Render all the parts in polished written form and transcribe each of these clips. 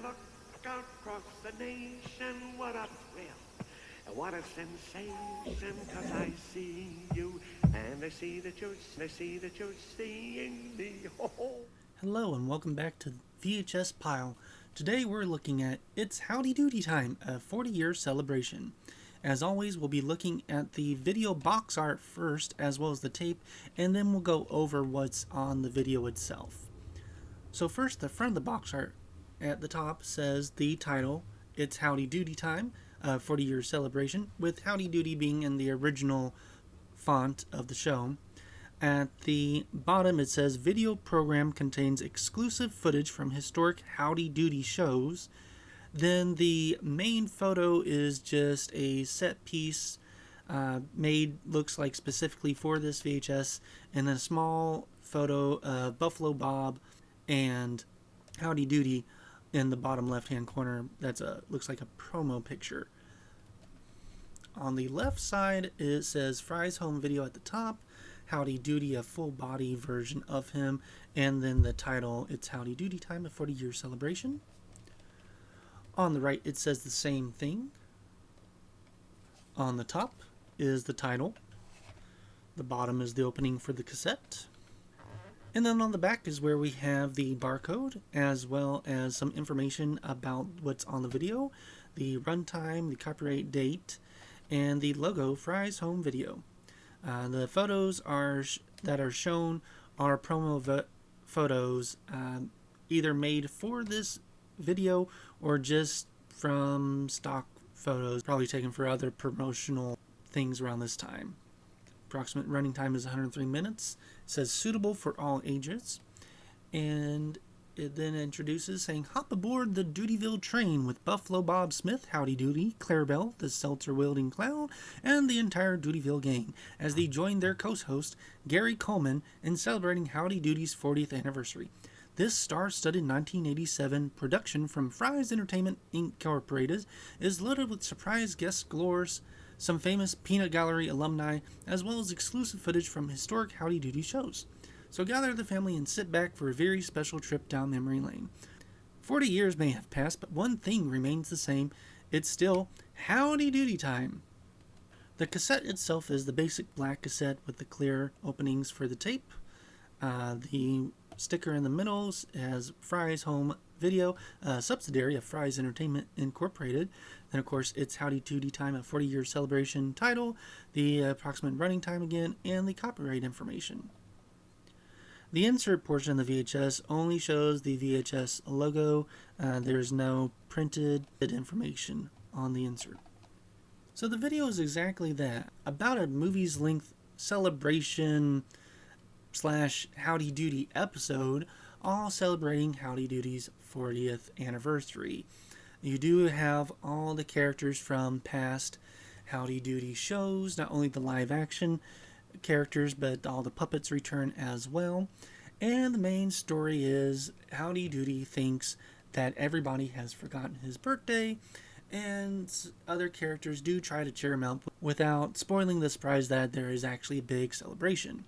look out across the nation, what a thrill, and what a sensation, 'cause I see you, and I see that you're seeing me. Ho ho! Hello and welcome back to VHS Pile. Today we're looking at It's Howdy Doody Time, a 40-year celebration. As always, we'll be looking at the video box art first, as well as the tape, and then we'll go over what's on the video itself. So first, the front of the box art at the top says the title, It's Howdy Doody Time, a 40-year celebration, with Howdy Doody being in the original font of the show. At the bottom it says video program contains exclusive footage from historic Howdy Doody shows. Then the main photo is just a set piece made, looks like specifically for this VHS, and then a small photo of Buffalo Bob and Howdy Doody in the bottom left hand corner. Looks like a promo picture. On the left side it says Fry's home video at the top, Howdy Doody, a full body version of him, and then the title, It's Howdy Doody Time, a 40-year celebration. On the right it says the same thing. On the top is the title. The bottom is the opening for the cassette. And then on the back is where we have the barcode, as well as some information about what's on the video, the runtime, the copyright date, and the logo, Fry's home video. The photos that are shown are promo photos, either made for this video or just from stock photos, probably taken for other promotional things around this time. Approximate running time is 103 minutes. It says suitable for all ages. And it then introduces saying, hop aboard the Doodyville train with Buffalo Bob Smith, Howdy Doody, Clarabelle, the seltzer-wielding clown, and the entire Doodyville gang as they join their co-host, Gary Coleman, in celebrating Howdy Doody's 40th anniversary. This star-studded 1987 production from Fry's Entertainment Incorporated is loaded with surprise guest galore, some famous Peanut Gallery alumni, as well as exclusive footage from historic Howdy Doody shows. So gather the family and sit back for a very special trip down memory lane. 40 years may have passed, but one thing remains the same. It's still Howdy Doody time. The cassette itself is the basic black cassette with the clear openings for the tape. The sticker in the middle has Fry's home video, a subsidiary of Fry's Entertainment Incorporated. Then, of course, it's Howdy Doody Time, a 40-year celebration title, the approximate running time again, and the copyright information. The insert portion of the VHS only shows the VHS logo. There's no printed information on the insert. So the video is exactly that, about a movie's length celebration / Howdy Doody episode, all celebrating Howdy Doody's 40th anniversary. You do have all the characters from past Howdy Doody shows, not only the live action characters, but all the puppets return as well. And the main story is Howdy Doody thinks that everybody has forgotten his birthday, and other characters do try to cheer him up without spoiling the surprise that there is actually a big celebration.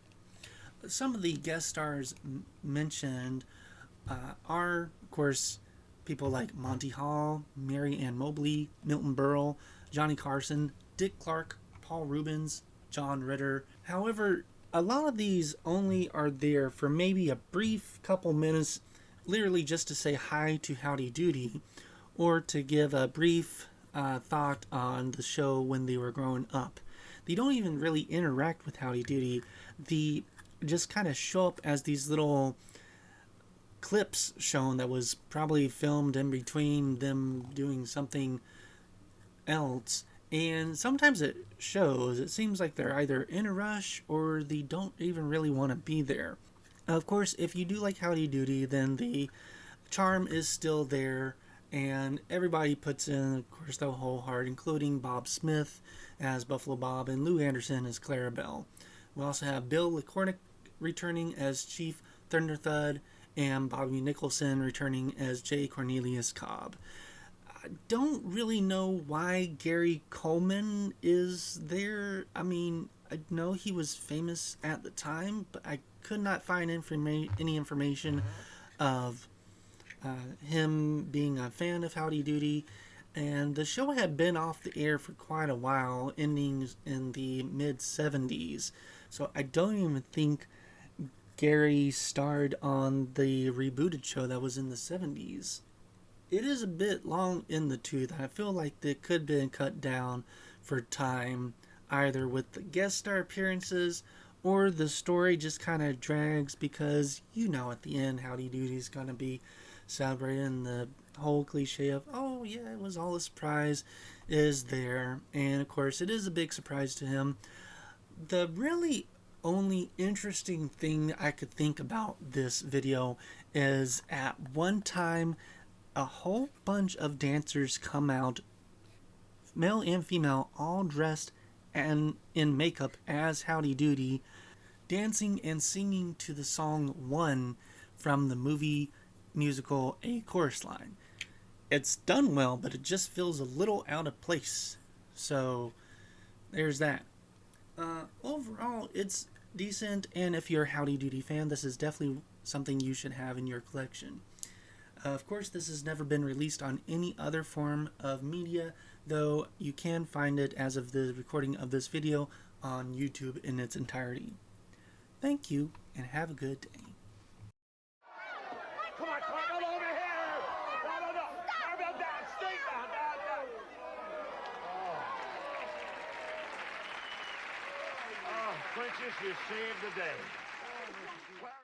Some of the guest stars mentioned are, of course, people like Monty Hall, Mary Ann Mobley, Milton Berle, Johnny Carson, Dick Clark, Paul Rubens, John Ritter. However, a lot of these only are there for maybe a brief couple minutes, literally just to say hi to Howdy Doody, or to give a brief thought on the show when they were growing up. They don't even really interact with Howdy Doody. They just kind of show up as these little clips shown that was probably filmed in between them doing something else. And sometimes it shows, it seems like they're either in a rush or they don't even really want to be there. Of course, if you do like Howdy Doody, then the charm is still there, and everybody puts in, of course, their whole heart, including Bob Smith as Buffalo Bob and Lou Anderson as Clarabelle. We also have Bill Licornick returning as Chief Thunderthud, and Bobby Nicholson returning as J. Cornelius Cobb. I don't really know why Gary Coleman is there. I mean, I know he was famous at the time, but I could not find any information of him being a fan of Howdy Doody, and the show had been off the air for quite a while, ending in the mid 70s. So I don't even think Gary starred on the rebooted show that was in the 70s. It is a bit long in the tooth. I feel like it could have been cut down for time, either with the guest star appearances or the story just kind of drags because at the end Howdy Doody's going to be celebrating the whole cliche of, oh yeah, it was all a surprise, is there. And of course, it is a big surprise to him. The really only interesting thing I could think about this video is at one time a whole bunch of dancers come out, male and female, all dressed and in makeup as Howdy Doody, dancing and singing to the song One from the movie musical A Chorus Line. It's done well, but it just feels a little out of place. So there's that. Overall, it's decent, and if you're a Howdy Doody fan, this is definitely something you should have in your collection. Of course, this has never been released on any other form of media, though you can find it as of the recording of this video on YouTube in its entirety. Thank you, and have a good day. Come on, over here! No. Down, stay down. Oh, Princess, you saved the day.